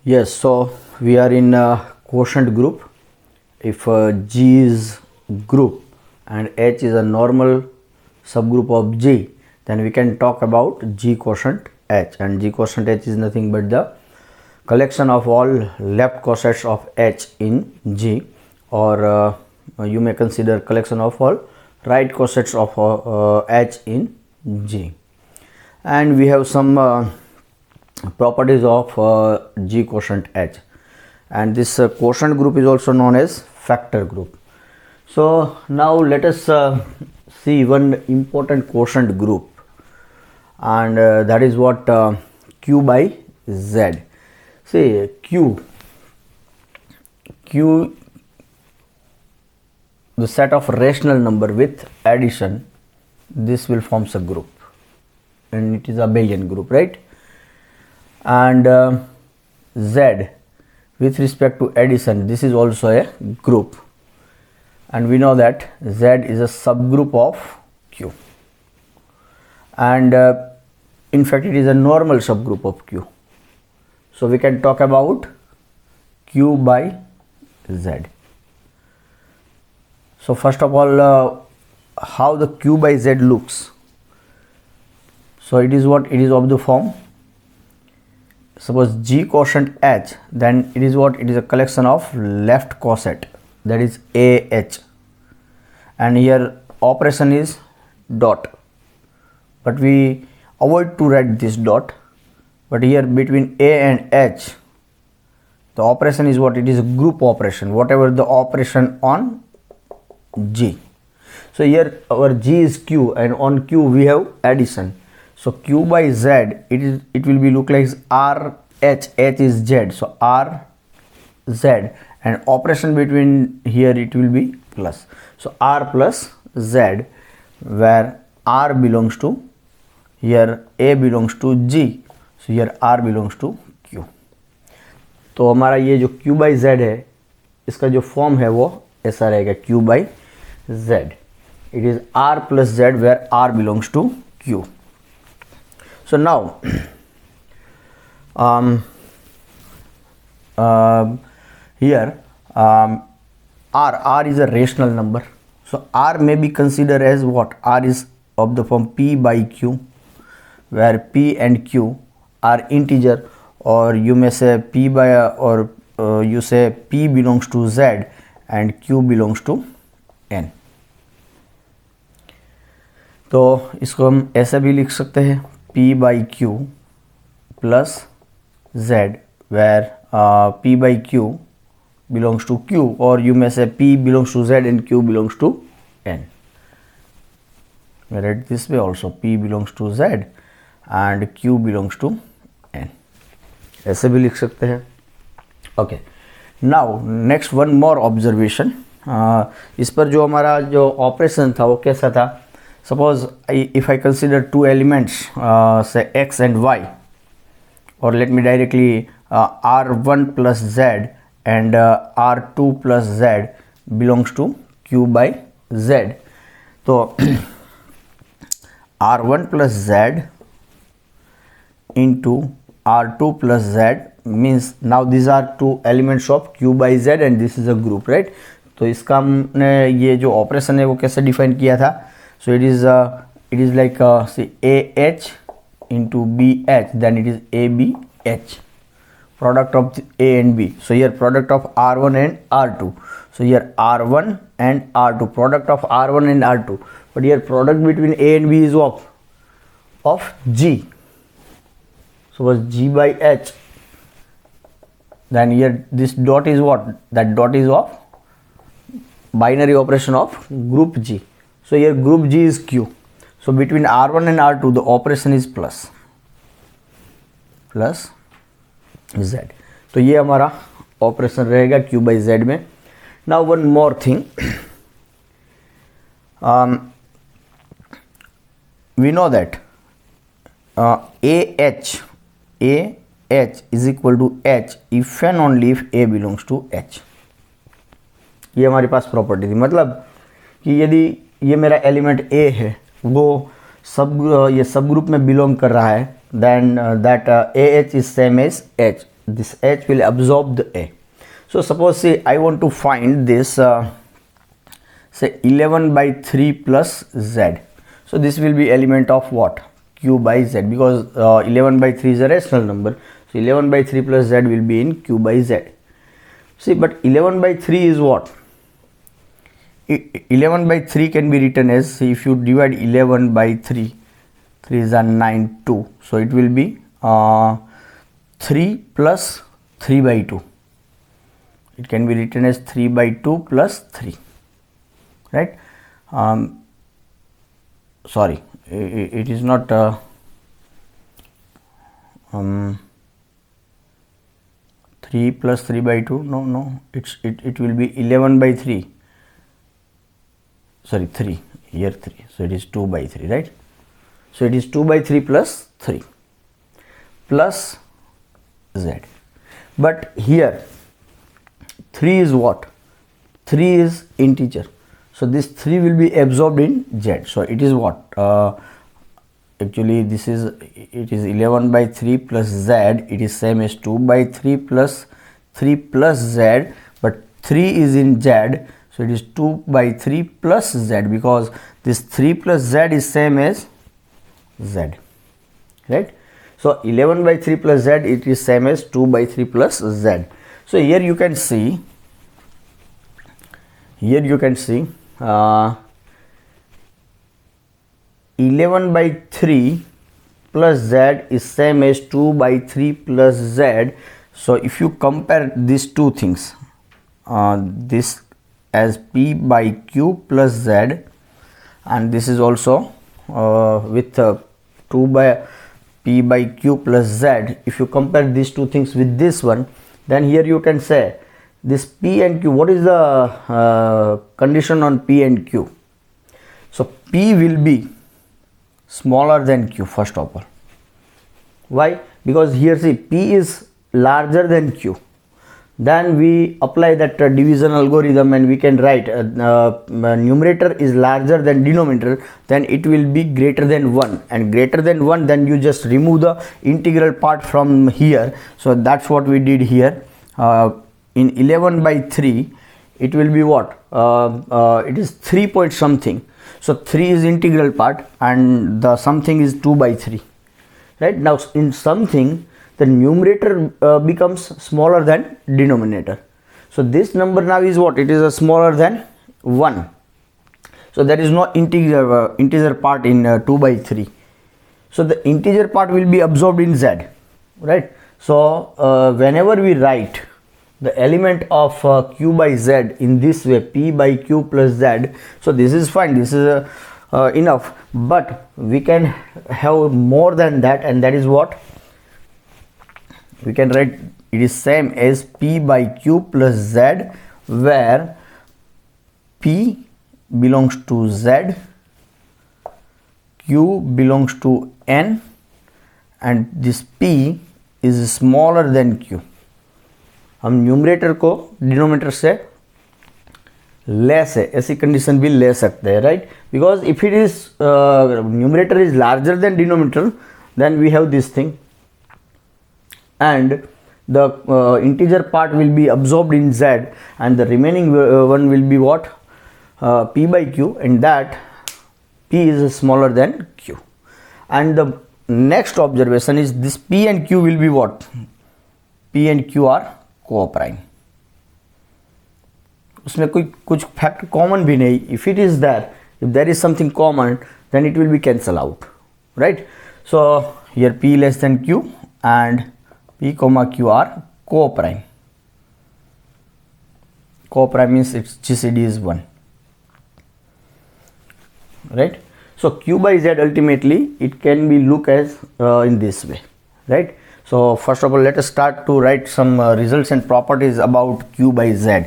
Yes, so we are in a quotient group. If G is group and H is a normal subgroup of G, then we can talk about G quotient H, and G quotient H is nothing but the collection of all left cossets of H in G, or you may consider collection of all right cossets of H in G. And we have some properties of G quotient H, and this quotient group is also known as factor group. So now let us see one important quotient group, and that is what Q by Z. See, Q, the set of rational number with addition, this will form a group, and it is a abelian group, right? And Z with respect to addition, this is also a group, and we know that Z is a subgroup of Q, and in fact it is a normal subgroup of Q. So we can talk about Q by Z. So first of all, how the Q by Z looks. So it is what? It is of the form, suppose G quotient H, then it is what? It is a collection of left cosset, that is AH, and here operation is dot, but we avoid to write this dot. But here between A and H, the operation is what? It is a group operation, whatever the operation on G. So here our G is Q, and on Q we have addition. So Q by Z, it will be look like R H, H is Z, so R Z, and operation between here it will be plus. So R plus Z, where R belongs to, here A belongs to G, so here R belongs to Q. तो हमारा ये जो Q by Z है, इसका जो form है वो ऐसा रहेगा, Q by Z. It is R plus Z where R belongs to Q. So now here R is a rational number. So R may be considered as what? R is of the form P by Q, where P and Q are integer, or you may say P by or you say P belongs to Z and Q belongs to N. तो इसको हम ऐसे भी लिख सकते हैं, P by Q plus Z, where P by Q belongs to Q, or you may say P belongs to Z and Q belongs to N. We read this way also, P belongs to Z and Q belongs to N. ऐसे भी लिख सकते हैं. Okay. Now next one more observation. इस पर जो हमारा जो ऑपरेशन था वो कैसा था? Suppose if I consider two elements, say X and Y, or let me directly R1 plus Z and R2 plus Z belongs to Q by Z. So R1 plus Z into R2 plus Z means now these are two elements of Q by Z and this is a group, right? तो इसका हमने ये जो operation है वो कैसे define किया था? So it is like say AH into BH, then it is ABH, product of A and B. So here product of R1 and R2. So here R1 and R2, product of R1 and R2. But here product between A and B is of G. So was G by H. Then here this dot is what? That dot is of binary operation of group G. So here group G is Q. So between R1 and R2 the operation is plus Z. तो ये हमारा operation रहेगा Q by Z में. Now one more thing. We know that AH is equal to H if and only if A belongs to H. ये हमारे पास property थी, मतलब कि यदि ये मेरा एलिमेंट A है, वो सब ये सब ग्रुप में बिलोंग कर रहा है, then that AH is same as H this H will absorb the A. So suppose say I want to find this say 11 by 3 plus Z. So this will be element of what? Q by Z, because 11 by 3 is a rational number. So 11 by 3 plus Z will be in Q by Z. See, but 11 by 3 is what? 11 by 3 can be written as, see, if you divide 11 by 3, 3 is a 9, 2. So it will be 3 plus 3 by 2. It can be written as 3 by 2 plus 3, right? Sorry, it is not 3 plus 3 by 2. No, it will be 11 by 3. Sorry, 3, here 3. So it is 2 by 3, right? So it is 2 by 3 plus 3 plus Z. But here 3 is what? 3 is integer. So this 3 will be absorbed in Z. So it is what? Actually it is 11 by 3 plus Z. It is same as 2 by 3 plus Z. But 3 is in Z. So it is 2 by 3 plus Z, because this 3 plus Z is same as Z, right? So 11 by 3 plus Z, it is same as 2 by 3 plus Z. So here you can see 11 by 3 plus Z is same as 2 by 3 plus Z. So if you compare these two things, this as P by Q plus Z, and this is also with 2 by P by Q plus Z. If you compare these two things with this one, then here you can say this P and Q, what is the condition on P and Q? So P will be smaller than Q first of all. Why? Because here see, P is larger than Q. Then we apply that division algorithm and we can write numerator is larger than denominator, then it will be greater than 1, and greater than 1, then you just remove the integral part from here. So that's what we did here. In 11 by 3 it will be what? It is 3 point something. So 3 is integral part and the something is 2 by 3, right? Now in something the numerator becomes smaller than denominator. So this number now is what? It is a smaller than 1. So there is no integer part in 2 by 3. So the integer part will be absorbed in Z, right? So whenever we write the element of Q by Z in this way, P by Q plus Z, so this is fine, this is enough, but we can have more than that, and that is what we can write. It is same as P by Q plus Z, where P belongs to Z, Q belongs to N, and this P is smaller than Q. हम numerator को denominator से less है, ऐसी condition भी ले सकते हैं, right? Because if it is numerator is larger than denominator, then we have this thing, and the integer part will be absorbed in Z, and the remaining one will be what? P by Q, and that P is smaller than Q. And the next observation is this P and Q will be what? P and Q are co-prime. उसमें कोई कुछ fact common भी नहीं. If it is there, if there is something common, then it will be cancel out, right? So here P less than Q and P comma Q are co-prime. Co-prime means its GCD is 1, right? So Q by Z ultimately it can be looked as in this way, right? So first of all, let us start to write some results and properties about Q by Z,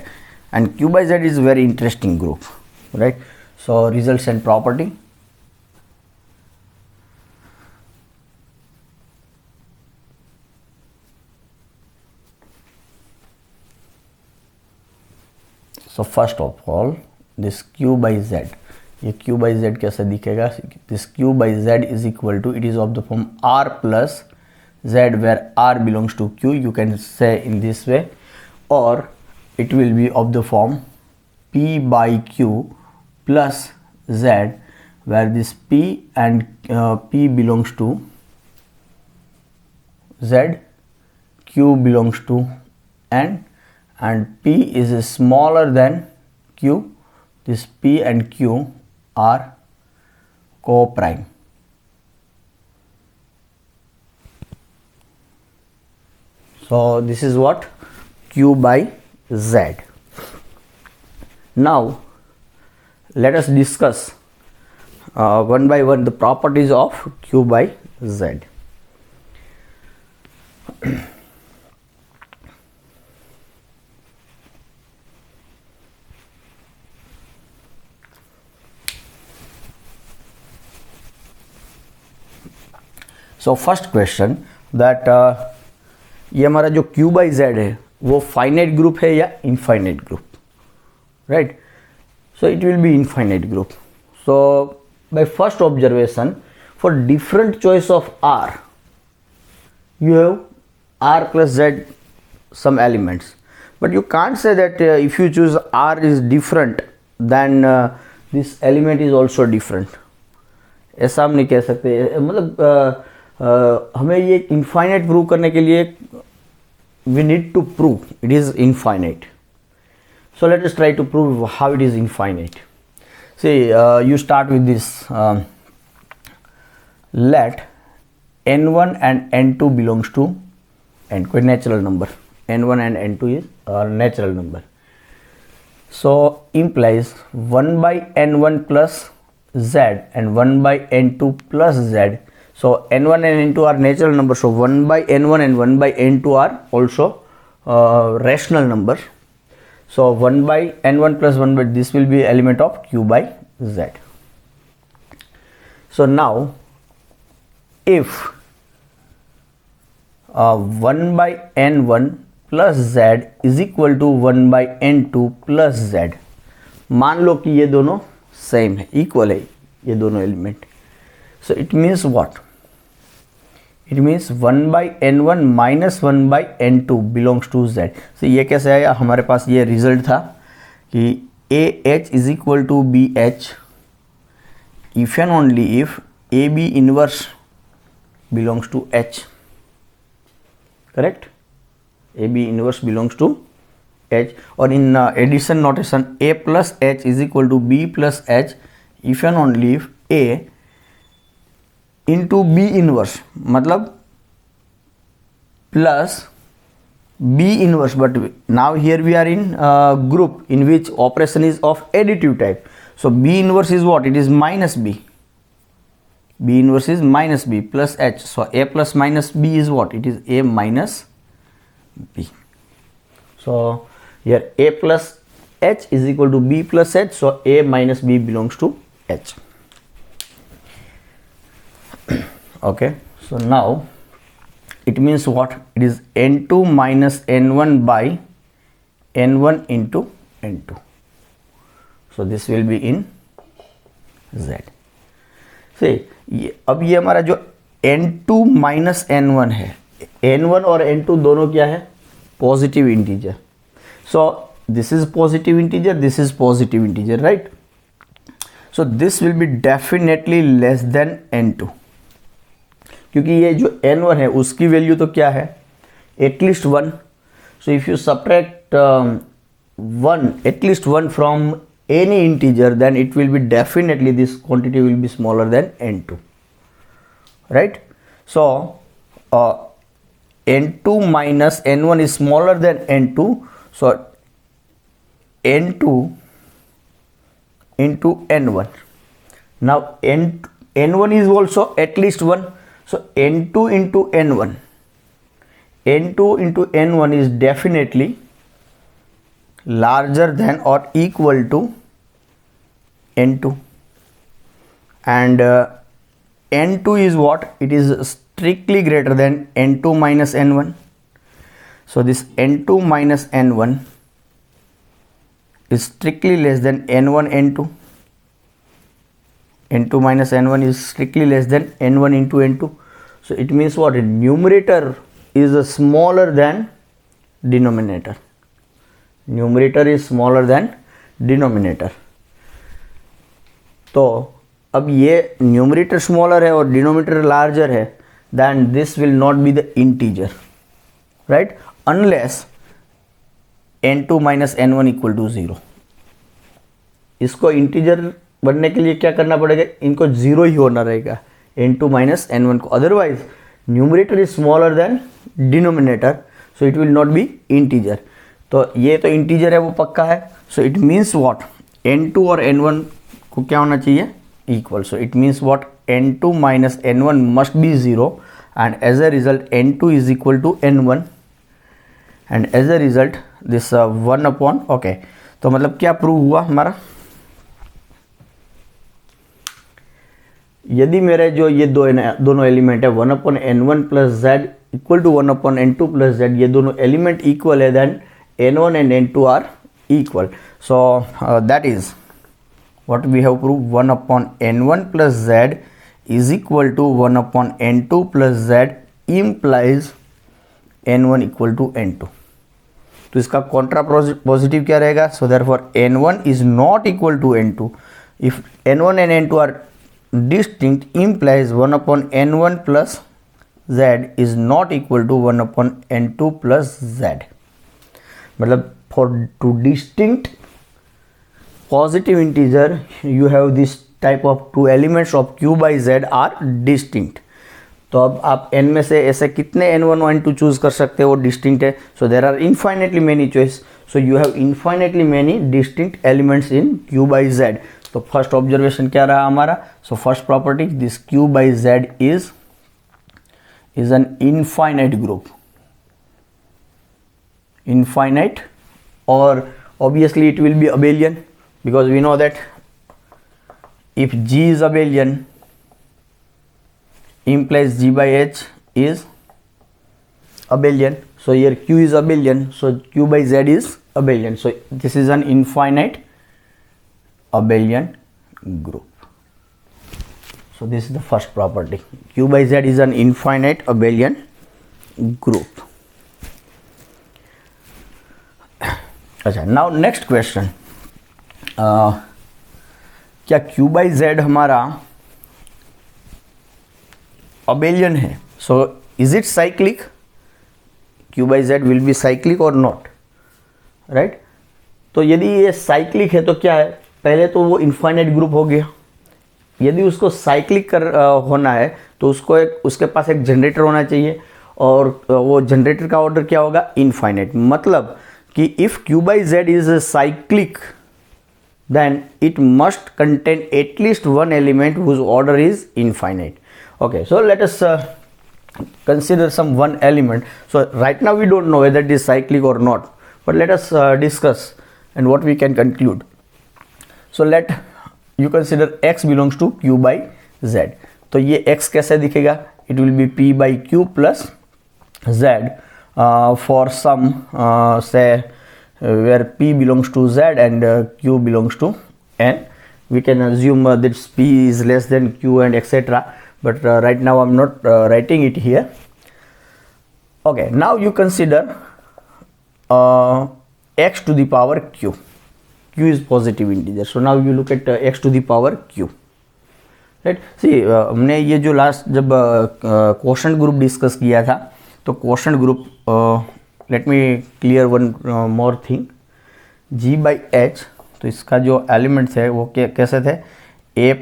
and Q by Z is a very interesting group, right? So results and property. So first of all, this Q by Z, ये Q by Z कैसे दिखेगा? This Q by Z is equal to, it is of the form R plus Z where R belongs to Q, you can say in this way, or it will be of the form P by Q plus Z where this P and P belongs to Z, Q belongs to N, and P is smaller than Q. This P and Q are co-prime. So this is what Q by Z. Now let us discuss one by one the properties of Q by Z. So first question that ये हमारा जो Q by Z है वो finite group है या infinite group, right? So it will B infinite group. So by first observation, for different choice of R you have R plus Z some elements, but you can't say that if you choose R is different then this element is also different. ऐसा हम नहीं कह सकते. मतलब हमें ये infinite prove करने के लिए we need to prove it is infinite. So let us try to prove how it is infinite. See, you start with this, let n1 and n2 belongs to n, कोई natural number, n1 and n2 is natural number. So implies 1 by n1 plus z and 1 by n2 plus z. So n1 and n2 are natural numbers. So 1 by n1 and 1 by n2 are also rational number. So 1 by n1 plus 1 by this will be element of Q by Z. So now if 1 by n1 plus z is equal to 1 by n2 plus z, मान लो कि ये दोनों same है, equal है ये दोनों element. So it means what? It means 1 by n1 minus 1 by n2 belongs to z. So ये कैसे आया? हमारे पास ये रिजल्ट था कि AH is equal to BH if and only if AB inverse belongs to H. Correct? AB inverse belongs to H. Or in addition notation, A plus H is equal to B plus H if and only if A into B inverse, मतलब plus B inverse, but now here we are in group in which operation is of additive type. So B inverse is what? It is minus B. B inverse is minus B plus H. So A plus minus B is what? It is A minus B. So here A plus H is equal to B plus H. So A minus B belongs to H. Okay, so now it means what? It is n2 minus n1 by n1 into n2. So this will be in Z. See, अब ये हमारा जो n2 minus n1 है, n1 और n2 दोनों क्या है? Positive integer. So this is positive integer, this is positive integer, right? So this will be definitely less than n2, क्योंकि ये जो n1 है उसकी वैल्यू तो क्या है? At least 1. So if you subtract 1, at least 1 from any integer, then it will be definitely this quantity will be smaller than n2, right? So n2 minus n1 is smaller than n2, so n2 into n1. Now n1 is also at least 1, so n2 into n1, n2 into n1 is definitely larger than or equal to n2, and n2 is what? It is strictly greater than n2 minus n1. So this n2 minus n1 is strictly less than n1 n2. n2 minus n1 is strictly less than n1 into n2. So it means what? Numerator is smaller than denominator. Numerator is smaller than denominator. तो अब ये numerator smaller है और denominator larger है, then this will not be the integer, right, unless n2 minus n1 equal to 0. इसको integer बनने के लिए क्या करना पड़ेगा? इनको 0 ही होना रहेगा, n2 माइनस n1 को. Otherwise numerator is smaller than denominator, so it will not B integer. तो ये तो इंटीजर है, वो पक्का है. सो इट मीन्स व्हाट? n2 और n1 को क्या होना चाहिए? Equal. So it means what? n2 minus n1 must be 0 and as a result n2 is equal to n1 and as a result this 1 upon. Okay, तो मतलब क्या prove हुआ हमारा? यदि मेरे जो ये दोनों एलिमेंट है 1 upon n1 plus Z equal to 1 upon n2 plus Z, ये दोनों एलिमेंट इक्वल है, then n1 and n2 are equal. So that is what we have proved. 1 upon n1 plus z is equal to 1 upon n2 plus z implies n1 equal to n2. तो इसका Contra positive क्या रहेगा? So therefore n1 is not equal to n2. if n1 and n2 are distinct implies 1 upon n1 plus z is not equal to 1 upon n2 plus z. मतलब for two distinct positive integer you have this type of two elements of q by z are distinct. तो अब आप n में से ऐसे कितने n1 और n2 choose कर सकते हो? वो डिस्टिंक्ट है. So there are infinitely many choice. So you have infinitely many distinct elements in q by z. तो फर्स्ट ऑब्जर्वेशन क्या रहा हमारा? So first property, this q by z is an infinite group. Infinite, or obviously it will be abelian, because we know that if G is abelian implies G by H is abelian. So here Q is abelian, so Q by Z is abelian. So this is an infinite abelian group. So this is the first property. Q by Z is an infinite abelian group. अच्छा, now next question. क्या Q by Z हमारा abelian है? So is it cyclic? Q by Z will be cyclic और not, right? तो यदि ये cyclic है तो क्या है? पहले तो वो इनफाइनाइट ग्रुप हो गया. यदि उसको साइक्लिक होना है तो उसके पास एक जनरेटर होना चाहिए, और वो जनरेटर का ऑर्डर क्या होगा? इनफाइनाइट. मतलब कि if Q by Z is cyclic then it must contain at least one element whose order is infinite. Okay, so let us consider some one element. So right now we don't know whether it is cyclic or not, but let us discuss and what we can conclude. So let you consider x belongs to Q by Z. तो ये x कैसे दिखेगा? It will be P by Q plus Z for some say where P belongs to Z and Q belongs to N. We can assume that P is less than Q and etc. But right now I'm not writing it here. Okay, now you consider x to the power Q. Q is positive integer. So now you look at x to the power Q. Right? See, हमने ये जो last जब quotient group discuss किया था, तो quotient group, let me clear one more thing. G by H, तो इसका जो एलिमेंट्स है वो कैसे थे? A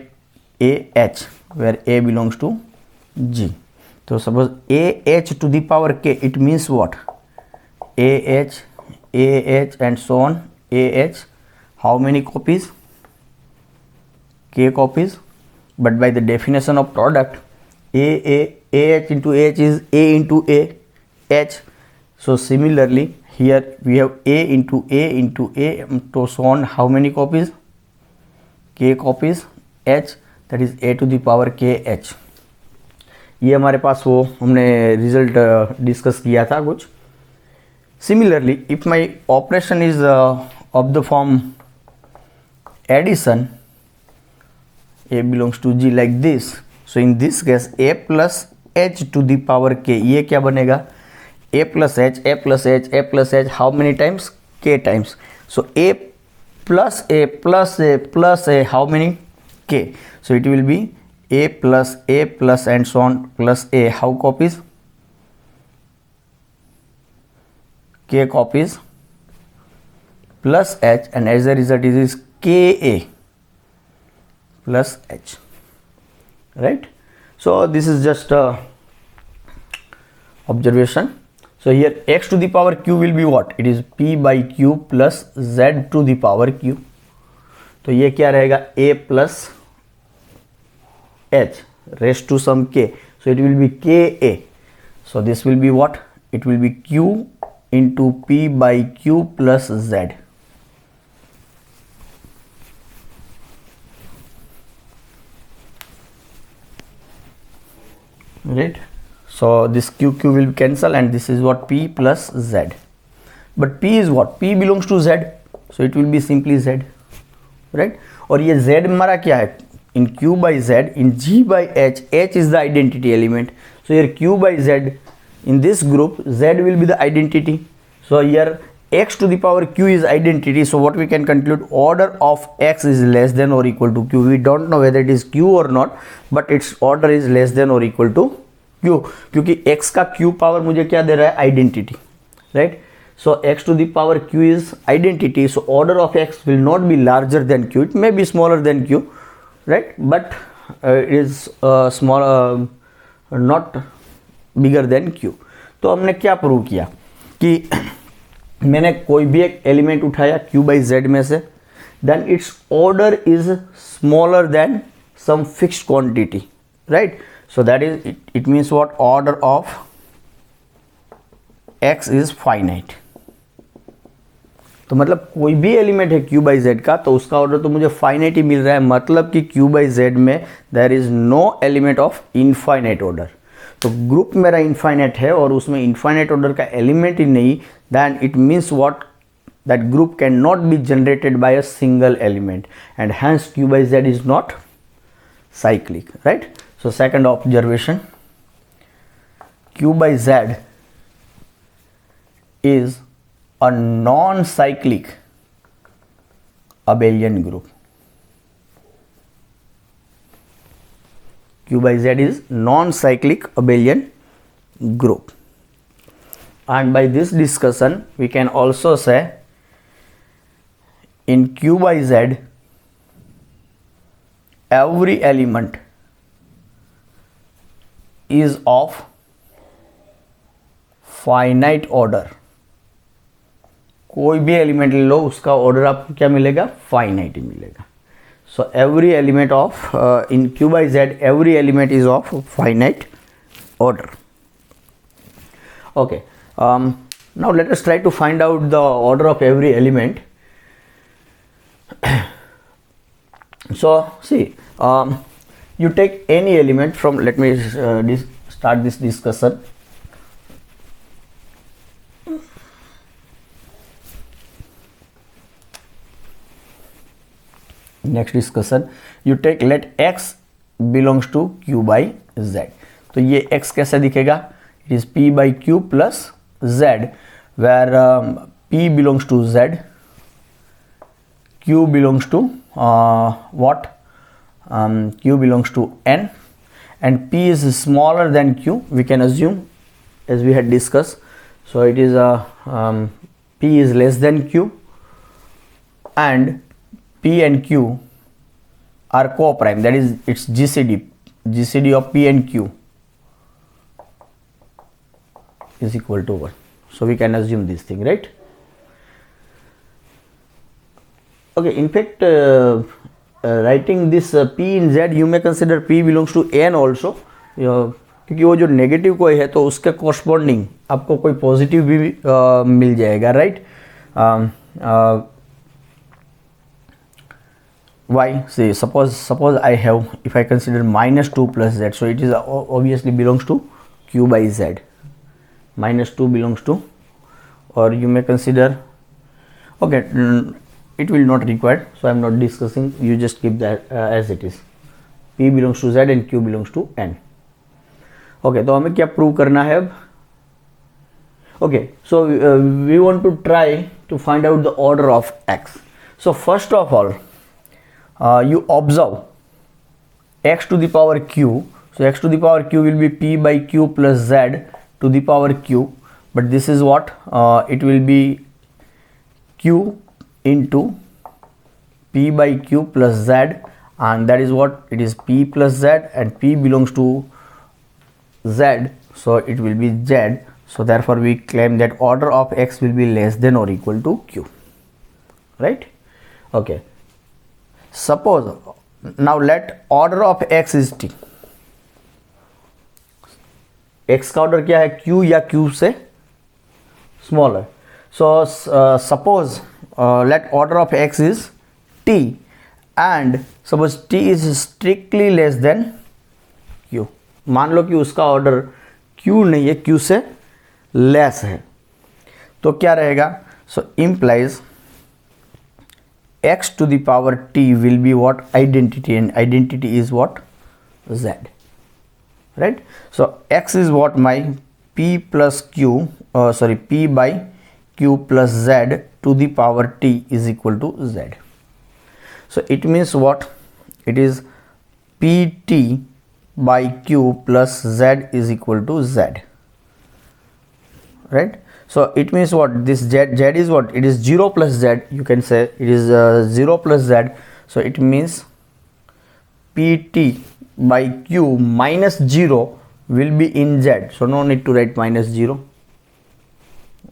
H, where A belongs to G. तो suppose A H to the power K, it means what? A H and so on. A H, how many copies? K copies. But by the definition of product, A H into H is A into A H. So similarly here we have A into A into A, to so on, how many copies? K copies H, that is A to the power K H. ये हमारे पास वो हमने result discuss किया था कुछ. Similarly, if my operation is of the form addition, A belongs to G like this, so in this case A plus h to the power k, ये क्या बनेगा a plus H, A plus H, A plus H, how many times, k times. So a plus a plus a plus a, how many, k. So it will be a plus and so on plus a, how copies, k copies plus h, and as a result it is ka plus h, right? So this is just a observation. So here x to the power q will be what, it is p by q plus z to the power q. तो ये क्या रहेगा, a plus h raised to some k, so it will be ka. So this will be what, it will be q into p by q plus z. Right? So this q will cancel and this is what, p plus z. But p is what, p belongs to z, so it will be simply z, right? और ये z हमारा क्या है, in q by z, in g by h, h is the identity element. So here q by z, in this group z will be the identity. So here x to the power q is identity. So what we can conclude, order of x is less than or equal to q. We don't know whether it is q or not, but its order is less than or equal to q, क्योंकि x का q power मुझे क्या दे रहा है, identity, right? So x to the power q is identity, so order of x will not be larger than q, it may be smaller than q, right? But it is small, not bigger than q. तो हमने क्या prove किया कि मैंने कोई भी एक element उठाया q by z में से, then its order is smaller than some fixed quantity, right? So that is it means what, order of x is finite. तो मतलब कोई भी एलिमेंट है q by z का, तो उसका ऑर्डर तो मुझे फाइनाइट ही मिल रहा है, मतलब कि q by z में there is no element of infinite order. तो ग्रुप मेरा इनफाइनाइट है और उसमें इनफाइनाइट ऑर्डर का एलिमेंट ही नहीं, then it means what, that group can not be generated by a single element and hence q by z is not cyclic, right? So second observation, q by z is a non-cyclic abelian group. q by z is non-cyclic abelian group, and by this discussion we can also say in q by z every element is of finite order. कोई भी element ले लो, उसका order आपको क्या मिलेगा, finite ही मिलेगा. So every element of in q by z, every element is of finite order. Okay, now let us try to find out the order of every element. So see, you take any element from, let me start this discussion. Next discussion, you take, let x belongs to q by z. तो ये x कैसे दिखेगा, it is p by q plus z, where p belongs to z, q belongs to what, q belongs to n, and p is smaller than q, we can assume, as we had discussed. So it is p is less than q, and p and q are co-prime, that is its GCD of p and q is equal to 1. So we can assume this thing, right? Okay, in fact writing this p in z, you may consider p belongs to n also, क्योंकि वो जो negative कोई है तो उसके corresponding आपको कोई positive भी मिल जाएगा, right? Why? See, suppose I have, if I consider minus 2 plus z, so it is obviously belongs to q by z. Minus 2 belongs to, or you may consider, okay, it will not require, so I am not discussing, you just keep that as it is. P belongs to z and q belongs to n. Okay, तो हमें क्या prove करना है अब? Okay, so we want to try to find out the order of X. So first of all you observe x to the power q. So x to the power q will be p by q plus z to the power q, but this is what it will be q into p by q plus z, and that is what it is, p plus z, and p belongs to z, so it will be z. So therefore we claim that order of x will be less than or equal to q, right? Okay, suppose now let order of x is t. x का order क्या है? q या q से smaller. So suppose let order of x is t and suppose t is strictly less than q. मान लो कि उसका order q नहीं है, q से लेस है, तो क्या रहेगा? सो implies x to the power t will be what? Identity, and identity is what? Z, right? So x is what? My p plus q, p by q plus z to the power t is equal to z. So it means what? It is pt by q plus z is equal to z, right? So it means what? This z is what? It is 0 plus z, you can say it is 0 plus z. So it means pt by q minus 0 will be in z, so no need to write minus 0,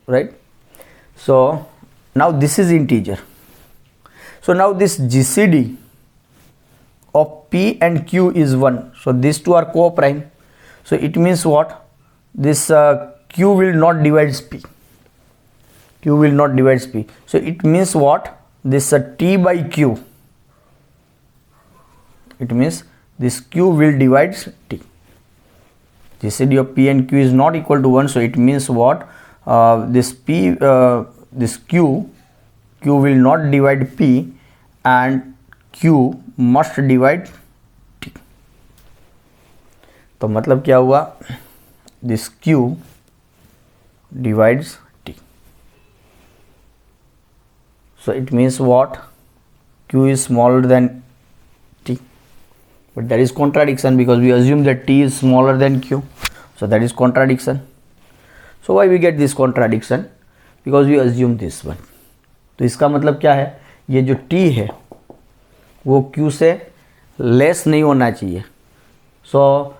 right? So now this is integer. So now this GCD of p and q is 1, so these two are co-prime. So it means what? This q will not divide p. Q will not divide p. So it means what? This t by q. It means this q will divide t. GCD of p and q is not equal to 1. So it means what? This q will not divide p, and q must divide t. तो मतलब क्या हुआ? This q divides t. So it means what? Q is smaller than t, but there is contradiction because we assume that t is smaller than q. So that is contradiction. So why we get this contradiction? Because we assume this one. तो इसका मतलब क्या है? ये जो t है वो q से लेस नहीं होना चाहिए. So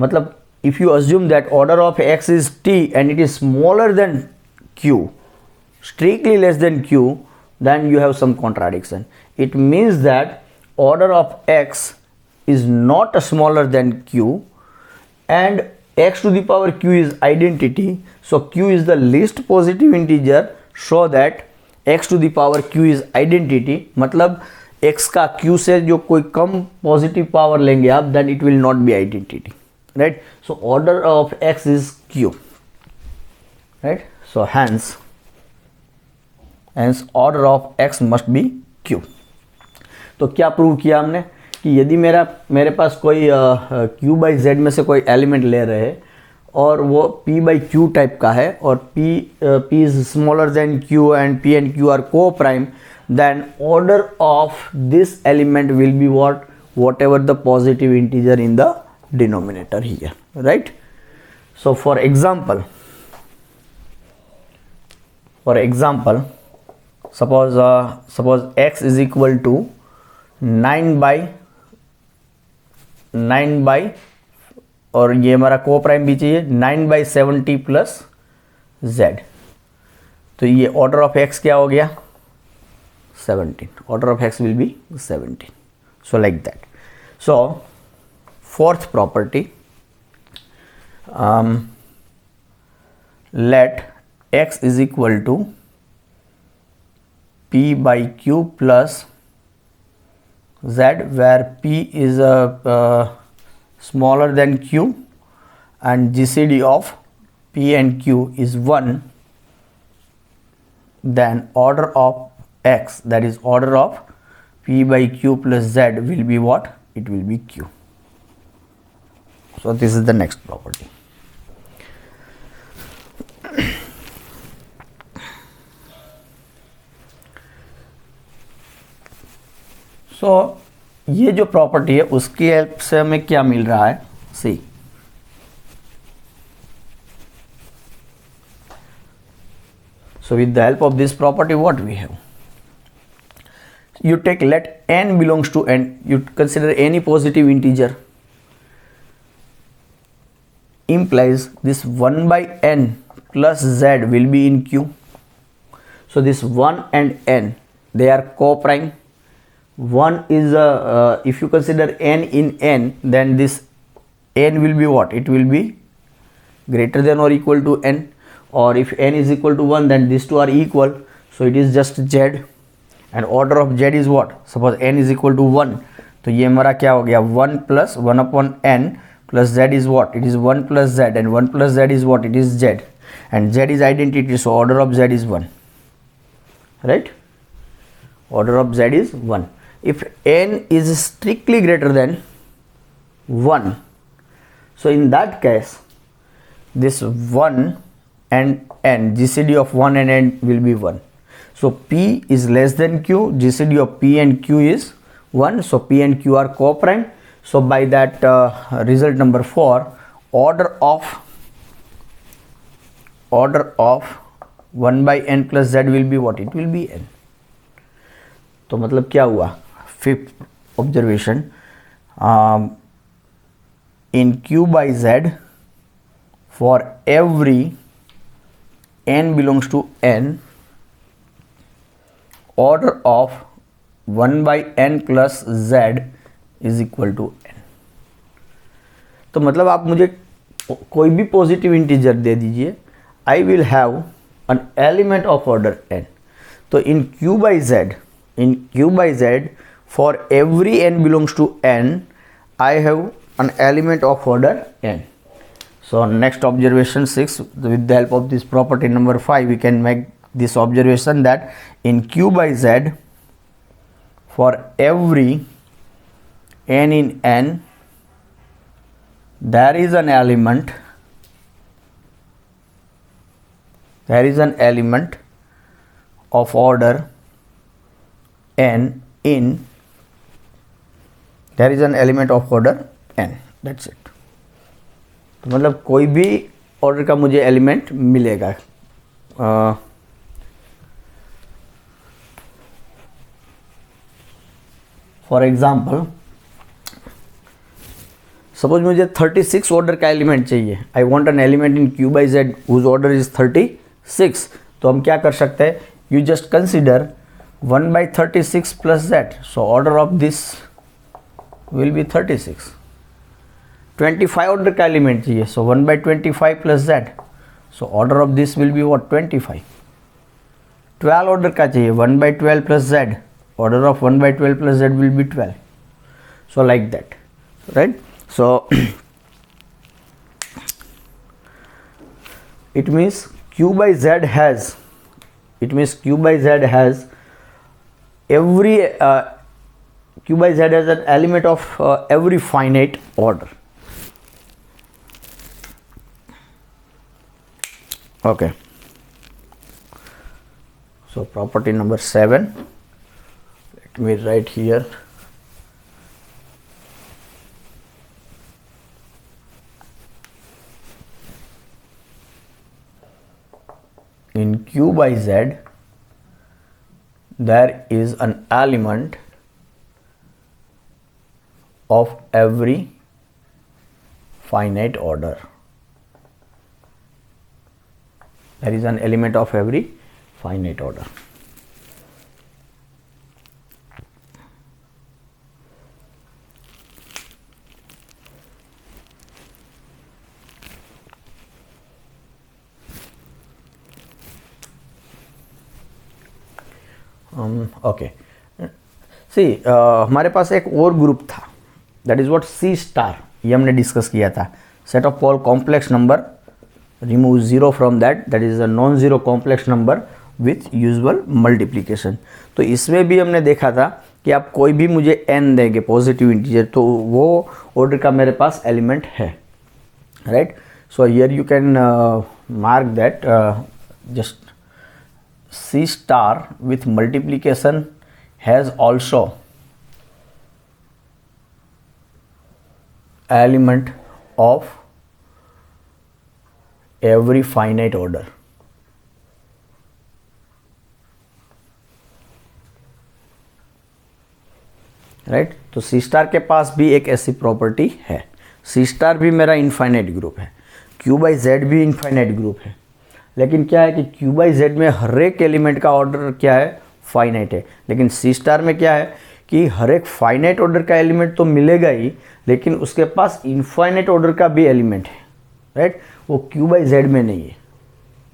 मतलब if you assume that order of x is t and it is smaller than q, strictly less than q, then you have some contradiction. It means that order of x is not smaller than q, and x to the power q is identity, so q is the least positive integer, so that x to the power q is identity. मतलब x का q से जो कोई कम positive power लेंगे आप, then it will not be identity, right? So order of x is q, right? So hence order of x must be q. तो क्या prove किया हमने कि यदि मेरे पास कोई q बाई z में से कोई एलिमेंट ले रहे हैं और वो p बाई q टाइप का है और p is smaller than q and p and q are co-prime, then order of this element will be whatever the positive integer in the denominator here, right? So for example, suppose x is equal to 9 by और ये हमारा को prime भी चाहिए 9 by 70 plus z. तो ये order of x क्या हो गया? 17. Order of x will be 17. So like that. So fourth property, let x is equal to p by q plus z, where p is smaller than q and GCD of p and q is 1, then order of x, that is order of p by q plus z, will be what? It will be q. So this is the next property. So ये जो property है उसकी help से हमें क्या मिल रहा है, सी so with the help of this property what we have, you take let n belongs to n, you consider any positive integer, implies this 1 by n plus z will be in Q. So this 1 and n, they are co-prime. 1 is if you consider n in n, then this n will be what, it will be greater than or equal to n, or if n is equal to 1 then these two are equal, so it is just z, and order of z is what, suppose n is equal to 1, तो ये हमारा क्या हो गया 1 plus 1 upon n plus z is what, it is 1 plus z, and 1 plus z is what, it is z, and z is identity, so order of z is 1, right? Order of z is 1. If n is strictly greater than 1, so in that case this 1 and n, GCD of 1 and n will be 1. So P is less than Q, GCD of P and Q is 1, so P and Q are co-prime. So by that result number 4, order of 1 by n plus z will be what, it will be n. तो मतलब क्या हुआ, fifth observation, in Q by z for every n belongs to n, order of 1 by n plus z is equal to n. तो मतलब आप मुझे कोई भी पॉजिटिव इंटीजर दे दीजिए, I will have an element of order n. तो in Q by z for every n belongs to n, I have an element of order n. So next observation 6, with the help of this property number 5, we can make this observation that in Q by z for every n in n, there is an element of order n in, there is an element of order n, that's it. तो मतलब कोई भी order का मुझे element मिलेगा. For example suppose मुझे 36 order का element चाहिए, I want an element in Q by Z whose order is 36. तो हम क्या कर सकते हैं, you just consider 1 by 36 plus z, so order of this will be 36. 25 order का एलिमेंट चाहिए, so 1 by 25 plus z, so order of this will be what, 25. 12 order का चाहिए, 1 by 12 plus z, order of 1 by 12 plus z will be 12. So like that, right? So it means Q by Z has every Q by Z has an element of every finite order. Okay, so property number 7, let me write here. In Q by Z there is an element of every finite order. There is an element of every finite order. Okay, see हमारे पास एक और group था, that is what C star, ये हमने discuss किया था. Set of all complex number, remove zero from that is a non zero complex number with usual multiplication. तो इसमें भी हमने देखा था कि आप कोई भी मुझे n देंगे पॉजिटिव इंटीजर, तो वो ऑर्डर का मेरे पास एलिमेंट है. right? So here you can mark that just C star with multiplication has also element of every finite order. Right तो सी स्टार के पास भी एक ऐसी प्रॉपर्टी है. सी स्टार भी मेरा इनफाइनाइट ग्रुप है, क्यू बाई जेड भी इनफाइनाइट ग्रुप है, लेकिन क्या है कि क्यू बाई जेड में हर एक एलिमेंट का ऑर्डर क्या है, फाइनाइट है. लेकिन सी स्टार में क्या है कि हर एक फाइनाइट ऑर्डर का एलिमेंट तो मिलेगा ही, लेकिन उसके पास इनफाइनाइट ऑर्डर का भी एलिमेंट है, राइट. वो क्यू बाई जेड में नहीं है,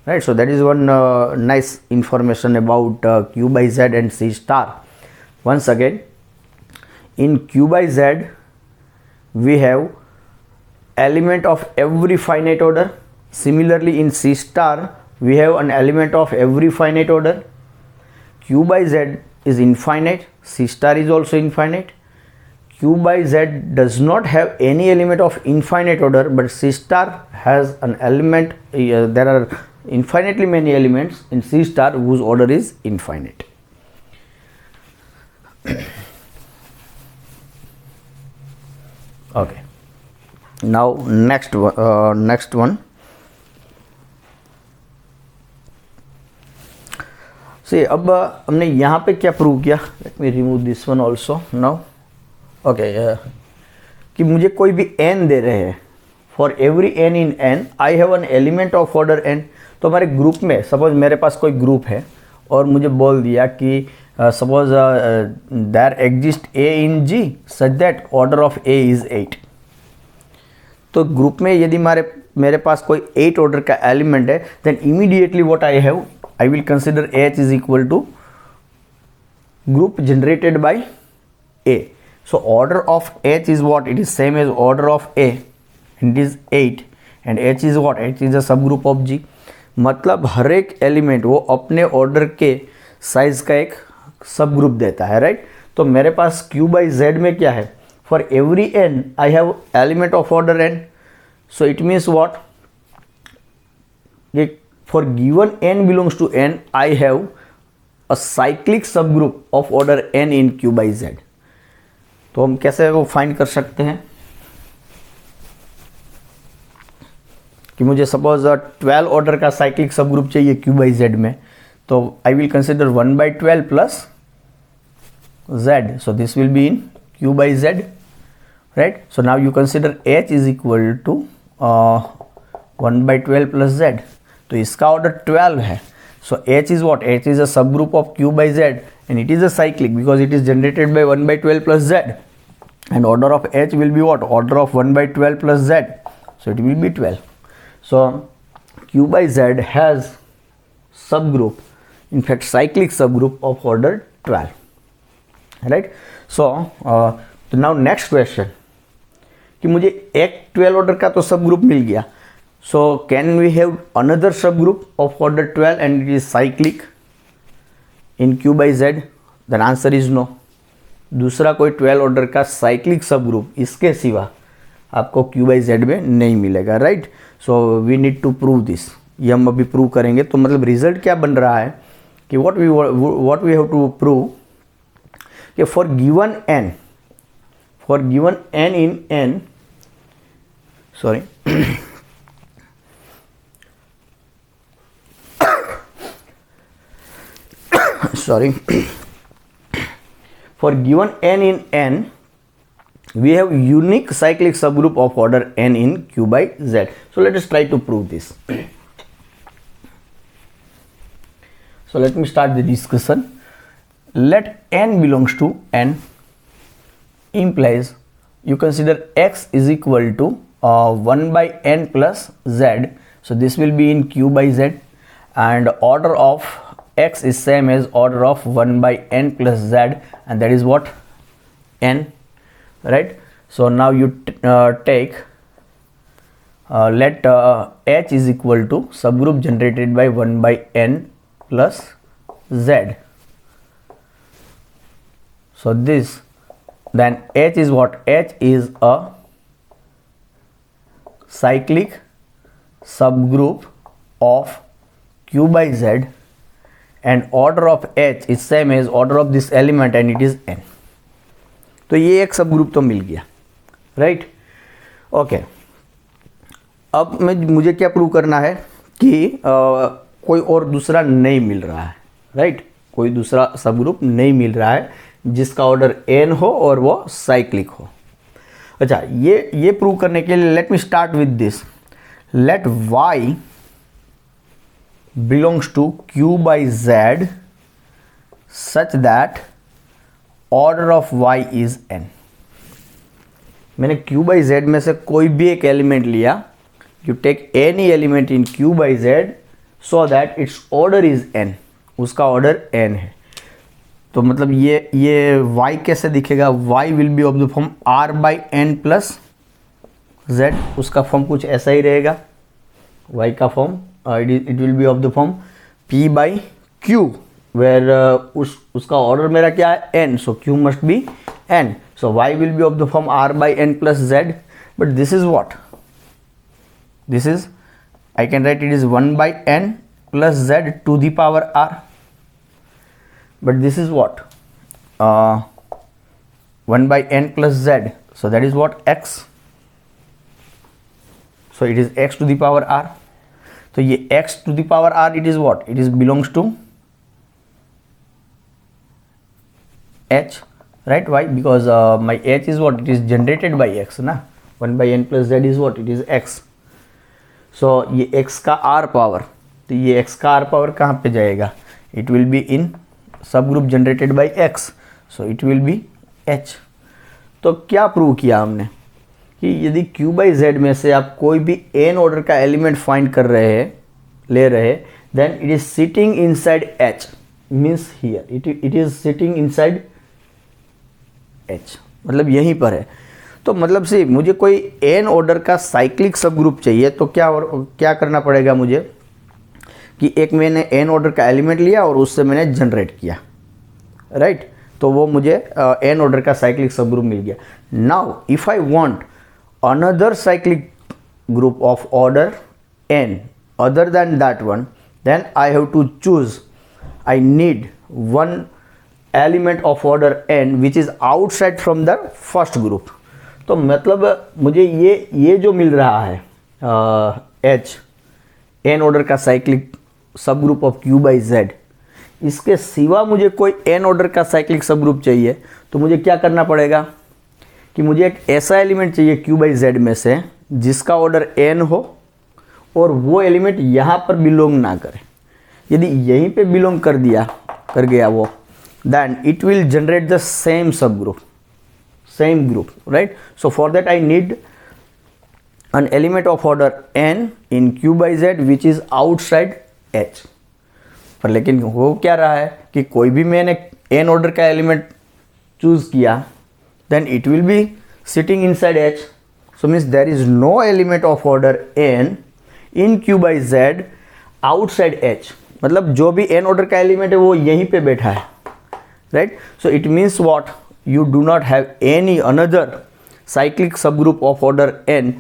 right. So that is one nice information about Q by Z and C star. Once again, in Q by Z we have element of every finite order. Similarly in C star we have an element of every finite order. Q by Z is infinite, C star is also infinite. Q by Z does not have any element of infinite order, but C star has an element. There are infinitely many elements in C star whose order is infinite. Okay, now next one. See, अब हमने यहाँ पे क्या prove किया. Let me remove this one also now. Okay, कि मुझे कोई भी n दे रहे हैं, for every n in n I have an element of order n. तो हमारे ग्रुप में सपोज मेरे पास कोई ग्रुप है और मुझे बोल दिया कि suppose there exist a in G such that order of a is 8. तो ग्रुप में यदि मेरे पास कोई 8 ऑर्डर का एलिमेंट है, then immediately what I have, I will consider H is equal to group generated by A. So order of H is what, it is same as order of A and it is 8 and H is what, H is a subgroup of G. मतलब हर एक element वो अपने order के size का एक सब group देता है, राइट. तो मेरे पास Q बाई Z में क्या है, for every n I have element of order n. So it means what, for given n belongs to n I have a cyclic subgroup of order n in Q by Z. तो हम कैसे वो find कर सकते हैं कि मुझे suppose 12 order का साइक्लिक सब ग्रुप चाहिए Q बाई Z में, तो आई will consider 1 by 12 plus Z. So this will be in Q by Z, right. So now you consider H is equal to 1 by 12 plus Z. तो इसका order 12 है. So H is what, H is a subgroup of Q by Z and it is a cyclic because it is generated by 1 by 12 plus Z, and order of H will be what, order of 1 by 12 plus Z. So it will be 12. So Q by Z has subgroup, in fact cyclic subgroup of order 12, right. So now next question, कि मुझे एक 12 order का तो सब group मिल गया. So can we have another subgroup of order 12 and it is cyclic in Q by Z? Then answer is no. दूसरा कोई 12 ऑर्डर का साइक्लिक सब ग्रुप इसके सिवा आपको Q बाई Z में नहीं मिलेगा, right. So we need to prove this. ये हम अभी प्रूव करेंगे. तो मतलब रिजल्ट क्या बन रहा है कि what we have to prove कि for given n in n, sorry, sorry, for given n in n we have unique cyclic subgroup of order n in Q by Z. So let us try to prove this. So let me start the discussion. Let n belongs to n implies you consider x is equal to 1 by n plus z. So this will be in Q by Z, and order of x is same as order of 1 by n plus z, and that is what, n, right. So now you take let H is equal to subgroup generated by 1 by n plus z. So this, then H is what, H is a cyclic subgroup of Q by Z and order of H is same as order of this element and it is n. तो ये एक सब group तो मिल गया, right. Okay, अब मुझे क्या prove करना है कि कोई और दूसरा नहीं मिल रहा है, राइट. कोई दूसरा सब ग्रुप नहीं मिल रहा है जिसका ऑर्डर n हो और वो साइक्लिक हो. अच्छा, ये प्रूव करने के लिए let me start with this. Let y belongs to Q by Z such that order of y is n. मैंने Q by Z में से कोई भी एक एलिमेंट लिया. You take any element in Q by Z so that its order is n. उसका order n है. तो मतलब ये y कैसे दिखेगा? y will be of the form r by n plus z. उसका फॉर्म कुछ ऐसा ही रहेगा. y का form it will be of the form p by q where उसका ऑर्डर मेरा क्या है? n. So q must be n. So y will be of the form r by n plus z. But this is what? This is, I can write it is 1 by n plus z to the power r. But this is what? 1 by n plus z. So that is what? X. So it is x to the power r. So ये x to the power r, it is what? It is belongs to h, right? Why? Because my h is what? It is generated by x, na? 1 by n plus z is what? It is x. So ये x का r power, तो ये x का r power कहाँ पे जाएगा? It will be in subgroup generated by x. So it will be h. तो क्या प्रूव किया हमने कि यदि Q by Z में से आप कोई भी n ऑर्डर का एलिमेंट फाइंड कर रहे हैं, ले रहे हैं, then it is sitting inside H. Means here it is sitting inside H, मतलब यहीं पर है. तो मतलब से मुझे कोई n ऑर्डर का साइक्लिक सब ग्रुप चाहिए तो क्या करना पड़ेगा मुझे कि एक मैंने n ऑर्डर का एलिमेंट लिया और उससे मैंने जनरेट किया, राइट. तो वो मुझे n ऑर्डर का साइक्लिक सब ग्रुप मिल गया. Now if I want another cyclic group of order n other than that one, then I have to choose. I need one element of order n which is outside from the first group. तो मतलब मुझे ये जो मिल रहा है h n order का cyclic subgroup of Q by Z, इसके सिवा मुझे कोई n ऑर्डर का साइक्लिक सब ग्रुप चाहिए तो मुझे क्या करना पड़ेगा कि मुझे एक ऐसा एलिमेंट चाहिए Q by Z में से जिसका ऑर्डर n हो और वो एलिमेंट यहाँ पर बिलोंग ना करे. यदि यहीं पे बिलोंग कर गया वो, then it will generate the same subgroup, same group, right. So for that I need an element of order n in Q by Z which is outside H. पर लेकिन हो क्या रहा है कि कोई भी मैंने n ऑर्डर का एलिमेंट चूज किया, then it will be sitting inside H. So means there is no element of order n in Q by Z outside H. मतलब जो भी n ऑर्डर का एलिमेंट है वो यहीं पे बैठा है, right? So it means what? You do not have any another cyclic subgroup of order n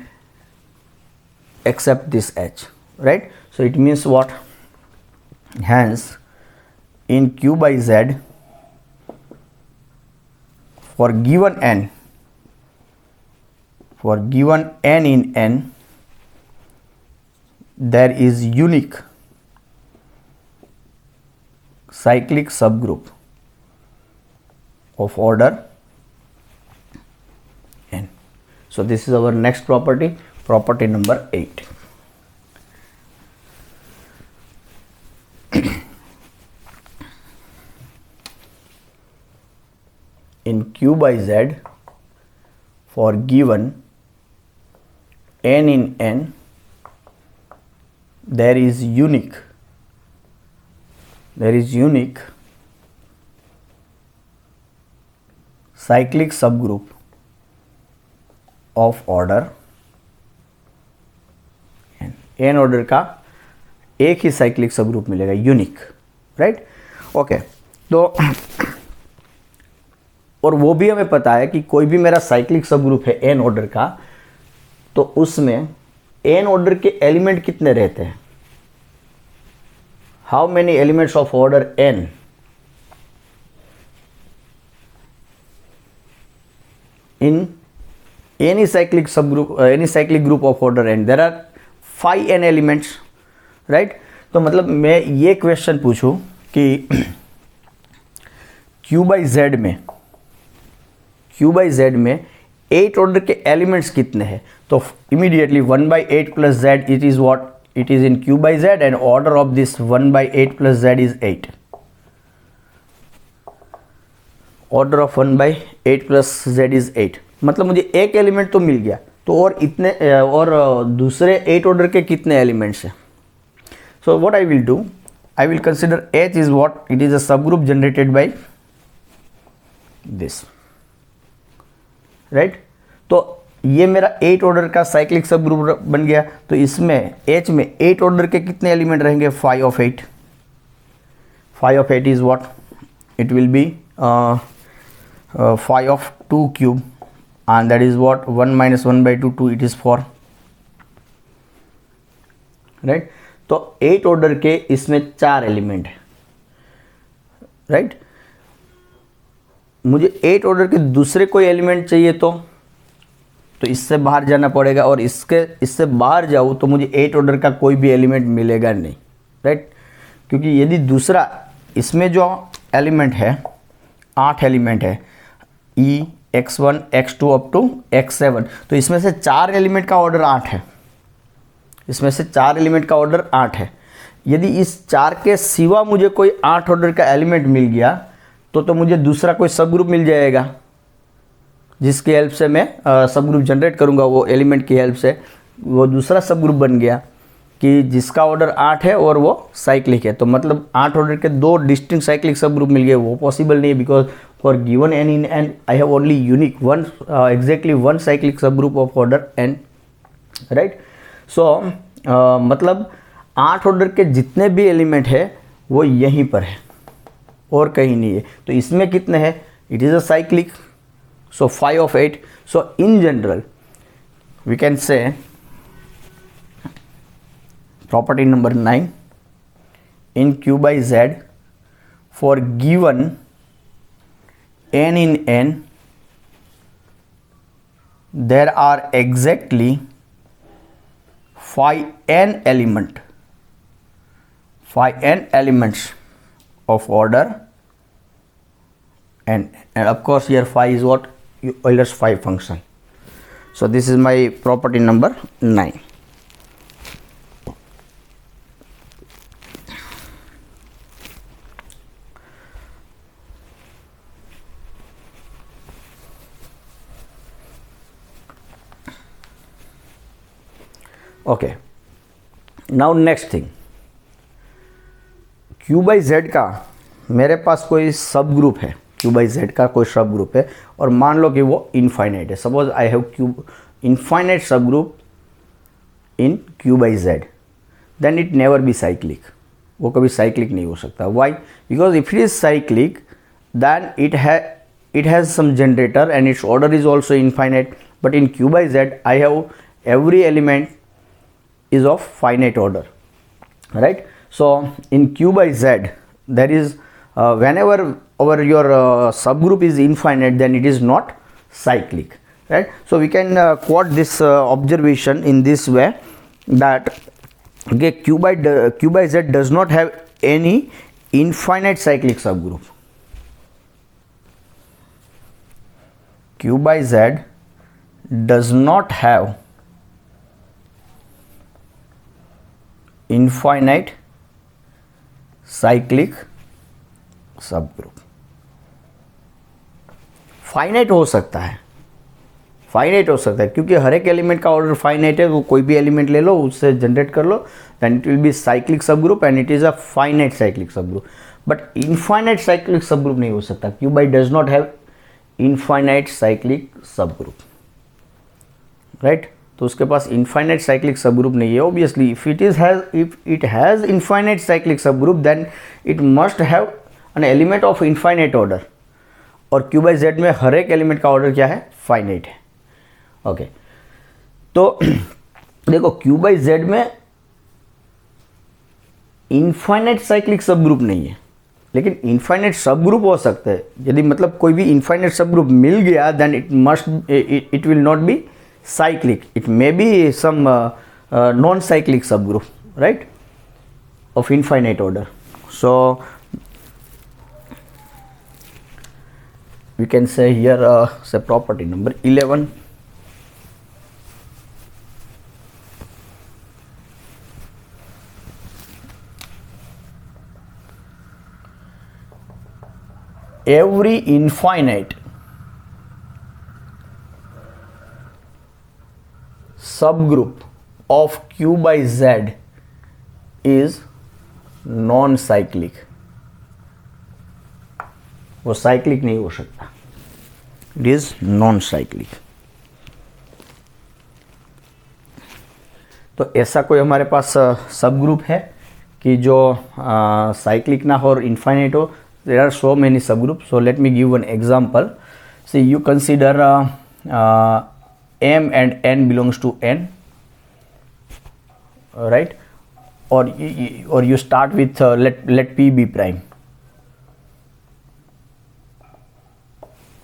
except this H, right? So it means what? Hence in Q by Z for given n in n, there is unique cyclic subgroup of order n. So this is our next property, property number 8. In Q by Z for given n in n, there is unique cyclic subgroup of order n. n order का एक ही cyclic subgroup मिलेगा, unique, right. Okay, तो और वो भी हमें पता है कि कोई भी मेरा साइक्लिक सबग्रुप है n ऑर्डर का, तो उसमें n ऑर्डर के एलिमेंट कितने रहते हैं? How many elements of order n in any cyclic subgroup, any cyclic group of order n? There are 5n elements, right? तो मतलब मैं ये क्वेश्चन पूछूं कि q by z में 8 ऑर्डर के एलिमेंट्स कितने हैं? तो immediately 1 by 8 plus z, it is what? It is in q by z and order of this 1 by 8 plus z is 8. Order of 1 by 8 plus z is 8. मतलब मुझे एक element तो मिल गया, तो और इतने और दूसरे 8 ऑर्डर के कितने एलिमेंट्स हैं? So what I will do, I will consider H is what? It is a subgroup generated by this, right? तो ये मेरा 8 ऑर्डर का साइक्लिक सब ग्रुप बन गया। तो इसमें H में 8 ऑर्डर के कितने एलिमेंट रहेंगे? 5 of 8. 5 of 8 is what? It will be 5 of 2 cube, and that is what? 1 minus 1 by 2, 2, it is 4, right? तो 8 ऑर्डर के इसमें 4 एलिमेंट है, राइट? मुझे 8 ऑर्डर के दूसरे कोई एलिमेंट चाहिए तो इससे बाहर जाना पड़ेगा, और इससे बाहर जाऊँ तो मुझे 8 ऑर्डर का कोई भी एलिमेंट मिलेगा नहीं, राइट? क्योंकि यदि दूसरा इसमें जो एलिमेंट है 8 एलिमेंट है, E, x1, x2 up to x7, तो इसमें से 4 एलिमेंट का ऑर्डर 8 है। इसमें से 4 एलिमेंट का ऑर्डर 8 है। यदि इस 4 के सिवा मुझे कोई 8 ऑर्डर का एलिमेंट मिल गया तो मुझे दूसरा कोई सब ग्रुप मिल जाएगा, जिसकी हेल्प से मैं सब ग्रुप जनरेट करूँगा। वो एलिमेंट की हेल्प से वो दूसरा सब ग्रुप बन गया कि जिसका ऑर्डर 8 है और वो साइक्लिक है। तो मतलब 8 ऑर्डर के 2 डिस्टिंक्ट साइक्लिक सब ग्रुप मिल गए। वो पॉसिबल नहीं है, because for given n in n I have only unique one, exactly one cyclic subgroup of order n, right? So मतलब 8 ऑर्डर के जितने भी एलिमेंट है वो यहीं पर है और कहीं नहीं है। तो इसमें कितने हैं? It is a cyclic, so 5 of 8. So in general we can say property number 9, in q by z for given n in n there are exactly 5n elements of order n, and of course here phi is what? Euler's phi function. So this is my property number 9. Okay, now next thing, q by z का मेरे पास कोई सब group है, q by z का कोई सब group है, और मान लो कि वो इनफाइनाइट है। Suppose I have q infinite subgroup in q by z, then it never be cyclic. वो कभी साइक्लिक नहीं हो सकता। Why? Because if it is cyclic then it has some generator and its order is also infinite, but in q by z I have every element is of finite order, right? So in q by z there is whenever your subgroup is infinite, then it is not cyclic, right? So we can quote this observation in this way, that okay, q by z does not have any infinite cyclic subgroup. q by z does not have infinite cyclic सब group. Finite हो सकता है, क्योंकि हर एक element का order finite है। वो कोई भी एलिमेंट ले लो, उससे जनरेट कर लो, then it will be cyclic subgroup and it is a finite cyclic subgroup. But infinite cyclic subgroup नहीं हो सकता। q by does not have infinite cyclic subgroup, right? तो उसके पास infinite cyclic subgroup नहीं है। Obviously if it has infinite cyclic subgroup, then it must have an element of infinite order, और q by z में हर एक element का order क्या है? फाइनाइट है। ओके, तो देखो Q बाई जेड में इनफाइनाइट साइक्लिक सब ग्रुप नहीं है, लेकिन इनफाइनाइट सब ग्रुप हो सकता है। यदि मतलब कोई भी इनफाइनाइट सब ग्रुप मिल गया then it will not be cyclic, it may be some non cyclic subgroup, right, of infinite order. So we can say here say property number 11. Every infinite subgroup of Q by Z is non-cyclic. वो cyclic नहीं हो सकता, it is non cyclic. तो ऐसा कोई हमारे पास सब group है कि जो साइक्लिक ना हो और इनफाइनाइट हो. There are so many subgroups. So let me give one example. See, you consider M and N belongs to N, right? Or you start with let P be prime.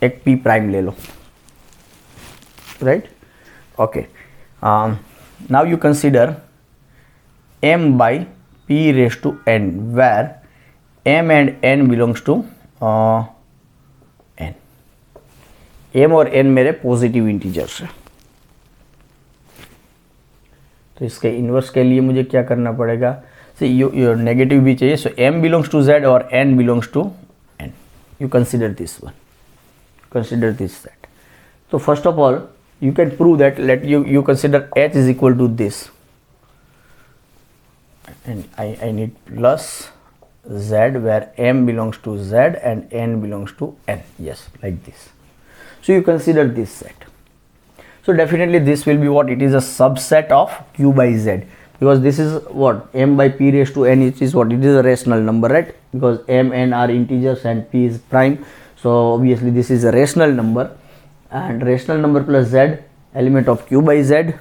एक P prime ले लो, right? Okay. Now you consider M by P raised to N, where M and N belongs to N. M और N मेरे positive integers है. तो इसके inverse के लिए मुझे क्या करना पड़ेगा? सी यू नेगेटिव भी चाहिए. सो M belongs to Z और N belongs to N. You consider this one. Consider this set. So first of all, you can prove that. Let you consider H is equal to this, and I need plus Z where M belongs to Z and N belongs to N. Yes, like this. So you consider this set. So definitely this will be what? It is a subset of Q by Z, because this is what? M by P raised to N, it is what? It is a rational number, right? Because M, N are integers and P is prime. So obviously this is a rational number, and rational number plus Z, element of Q by Z.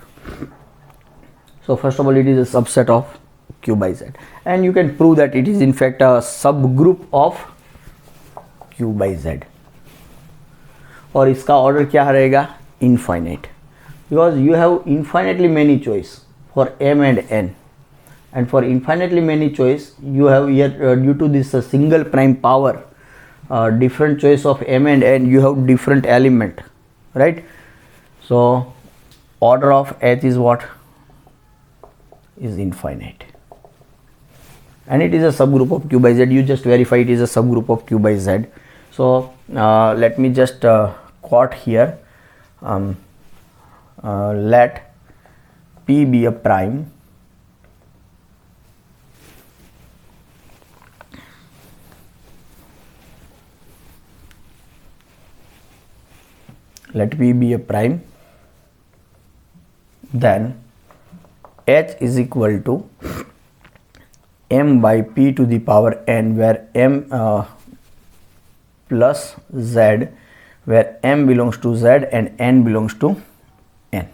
So first of all, it is a subset of Q by Z, and you can prove that it is in fact a subgroup of Q by Z. और इसका order क्या रहेगा? Infinite, because you have infinitely many choice for M and N, and for infinitely many choice you have here due to this single prime power, different choice of M and N, you have different element, right? So order of H is what? Is infinite, and it is a subgroup of Q by Z. You just verify it is a subgroup of Q by Z. So let me just quote here, let P be a prime let P be a prime, then H is equal to M by P to the power N, where M plus Z, where M belongs to Z and N belongs to N,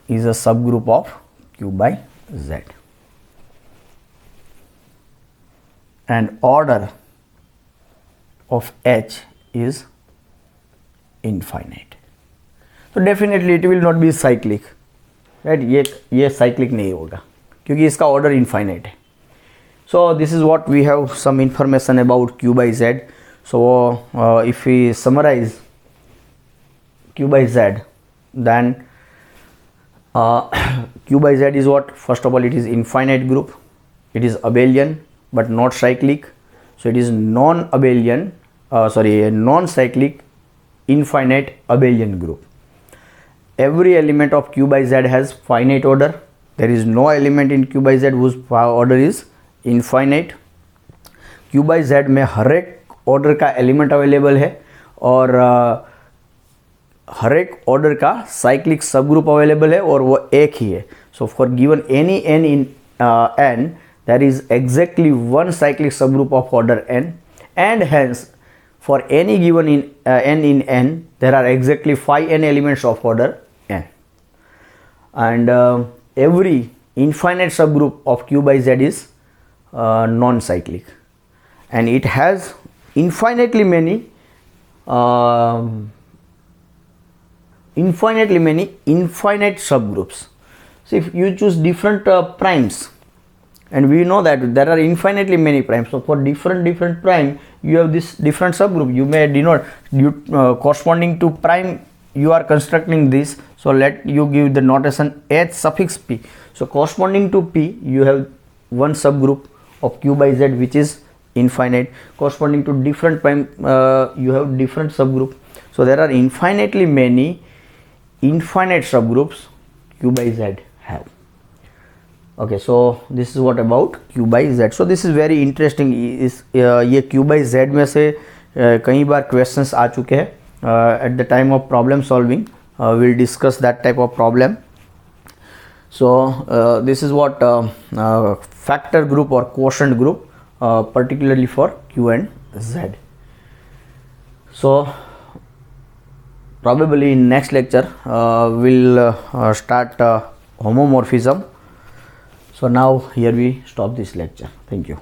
is a subgroup of Q by Z, and order of H is infinite. So definitely it will not be cyclic, right? ये cyclic नहीं होगा क्योंकि इसका order infinite है. So this is what we have some information about Q by Z. So if we summarize Q by Z, then Q by Z is what? First of all, it is infinite group, it is abelian but not cyclic. So it is non-abelian, non-cyclic infinite abelian group. Every element of Q by Z has finite order. There is no element in Q by Z whose order is infinite. Q by Z में हर एक order का element available है और हर एक order का cyclic सब group available है और वो एक ही है. So for given any n in n, there is exactly one cyclic subgroup of order n, and hence for any given n in n, there are exactly 5 n elements of order n. and every infinite subgroup of Q by Z is non-cyclic, and it has infinitely many infinite subgroups. So if you choose different primes, and we know that there are infinitely many primes, so for different prime you have this different subgroup. You may denote corresponding to prime you are constructing this, so let you give the notation H suffix P. So corresponding to P you have one subgroup of Q by Z which is infinite. Corresponding to different prime you have different subgroup. So there are infinitely many infinite subgroups Q by Z have. Okay, so this is what about Q by Z. So this is very interesting. इस ये Q by Z में से कई बार questions आ चुके हैं. At the time of problem solving we'll discuss that type of problem. So this is what factor group or quotient group particularly for Q and Z. So probably in next lecture we'll start homomorphism. So now here we stop this lecture. Thank you.